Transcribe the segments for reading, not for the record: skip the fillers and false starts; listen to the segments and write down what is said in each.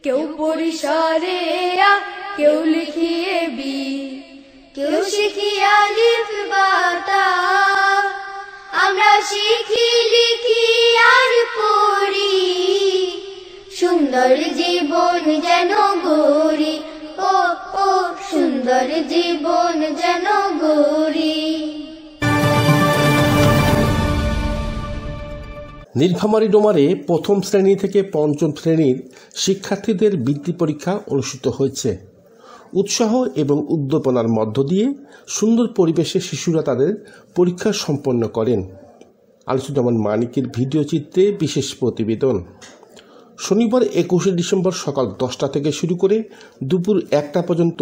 কেউ পরিসরে আ, কেউ লিখিয়ে বি, কেউ শিখিয়ে আলিফ বা তা। আমরা শিখি লিখি আর পড়ি, সুন্দর জীবন যেন গড়ি। ও ও সুন্দর জীবন যেন গড়ি। নীলফামারী ডোমারে প্রথম শ্রেণী থেকে পঞ্চম শ্রেণীর শিক্ষার্থীদের বৃত্তি পরীক্ষা অনুষ্ঠিত হয়েছে। উৎসাহ এবং উদ্দীপনার মধ্য দিয়ে সুন্দর পরিবেশে শিশুরা তাদের পরীক্ষা সম্পন্ন করেন। আনিসুজ্জামান মানিকের ভিডিও চিত্রে বিশেষ প্রতিবেদন। শনিবার 21শে ডিসেম্বর সকাল 10টা থেকে শুরু করে দুপুর 1টা পর্যন্ত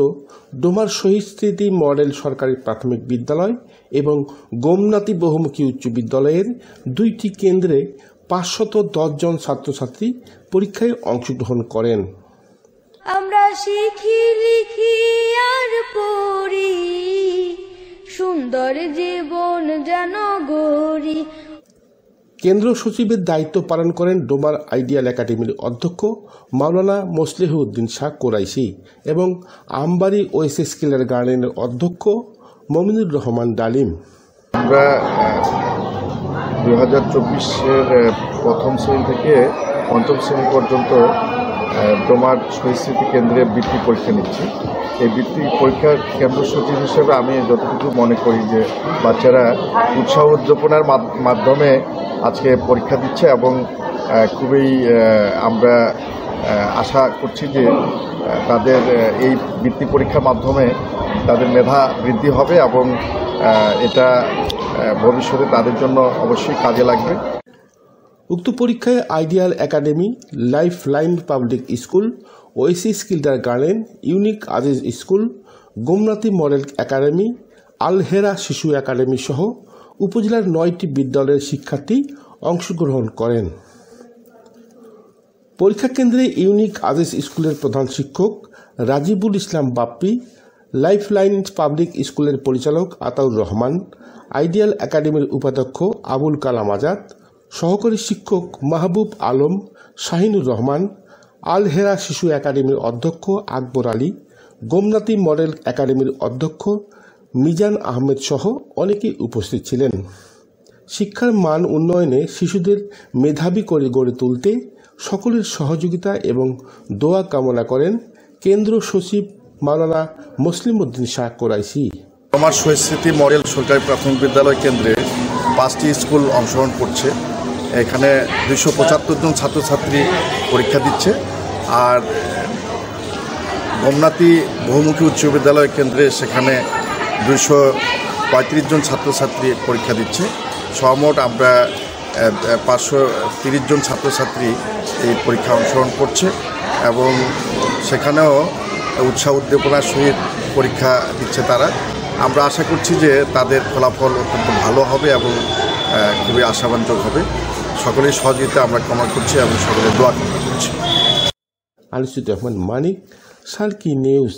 ডোমার শহীদ স্মৃতি মডেল সরকারি প্রাথমিক বিদ্যালয় এবং গোমনাতি বহুমুখী উচ্চ বিদ্যালয়ের 2টি কেন্দ্রে 510 জন ছাত্রছাত্রী পরীক্ষায় অংশগ্রহণ করেন। আমরা শিখি লিখি আর পড়ি, সুন্দর জীবন যেন গড়ি। কেন্দ্র সচিবের দায়িত্ব পালন করেন ডোমার আইডিয়াল একাডেমির অধ্যক্ষ মাওলানা মোসলেহউদ্দিন শাহ কোরাইশি এবং আমবাড়ি ওএসএস কিলার গার্ডেনের অধ্যক্ষ মমিনুর রহমান ডালিম। আমরা 2024-এর প্রথম শ্রেণী থেকে পঞ্চম শ্রেণী পর্যন্ত ডোমার শহীদ স্মৃতি কেন্দ্রে বৃত্তি পরীক্ষা নিচ্ছি। এই বৃত্তি পরীক্ষার কেন্দ্র সচিব হিসেবে আমি যতটুকু মনে করি যে বাচ্চারা উৎসাহ উদ্দীপনার মাধ্যমে আজকে পরীক্ষা দিচ্ছে এবং খুবই আমরা আশা করছি যে তাদের এই বৃত্তি পরীক্ষার মাধ্যমে তাদের মেধা বৃদ্ধি হবে এবং এটা ভবিষ্যতে তাদের জন্য অবশ্যই কাজে লাগবে। উক্ত পরীক্ষায় ideal academy, life line public school, OSS killer garden, unique Aziz school, Gomnati model academy, Al Hera শিশু একাডেমি সহ উপজেলার 9টি বিদ্যালয়ের শিক্ষার্থী অংশগ্রহণ করেন। পরীক্ষা কেন্দ্রে ইউনিক আজিজ স্কুলের প্রধান শিক্ষক রাজিবুল ইসলাম বাপ্পি, লাইফ লাইন পাবলিক স্কুলের পরিচালক আতাউর রহমান, আইডিয়াল একাডেমির উপাধ্যক্ষ আবুল কালাম আজাদ, সহকারী শিক্ষক মাহবুব আলম, শাহিনুর রহমান, আল হেরা শিশু একাডেমির অধ্যক্ষ আকবর আলী, গোমনাতি মডেল একাডেমির অধ্যক্ষ মিজান আহমেদ সহ অনেকেই উপস্থিত ছিলেন। শিক্ষার মান উন্নয়নে শিশুদের মেধাবী করে গড়ে তুলতে সকলের সহযোগিতা এবং দোয়া কামনা করেন কেন্দ্র সচিব মাওলানা মোসলেহউদ্দিন শাহ কোরাইশি। আমার শহীদ স্মৃতি মডেল সরকারি প্রাথমিক বিদ্যালয় কেন্দ্রে 5টি স্কুল অংশগ্রহণ করছে। এখানে 275 জন ছাত্রছাত্রী পরীক্ষা দিচ্ছে। আর গোমনাতি বহুমুখী উচ্চ বিদ্যালয় কেন্দ্রে সেখানে 235 জন ছাত্রছাত্রী পরীক্ষা দিচ্ছে। সমোট আমরা 530 জন ছাত্রছাত্রী এই পরীক্ষা অংশগ্রহণ করছে এবং সেখানেও উৎসাহ উদ্দীপনার সহিত পরীক্ষা দিচ্ছে তারা। আমরা আশা করছি যে তাদের ফলাফল অত্যন্ত ভালো হবে এবং খুবই আশাবাঞ্জক হবে। সকলের সহযোগিতা আমরা কামনা করছি এবং সকলের দোয়া কামনা করছি। আনিসুজ্জামান মানিক, সার্কি নিউজ।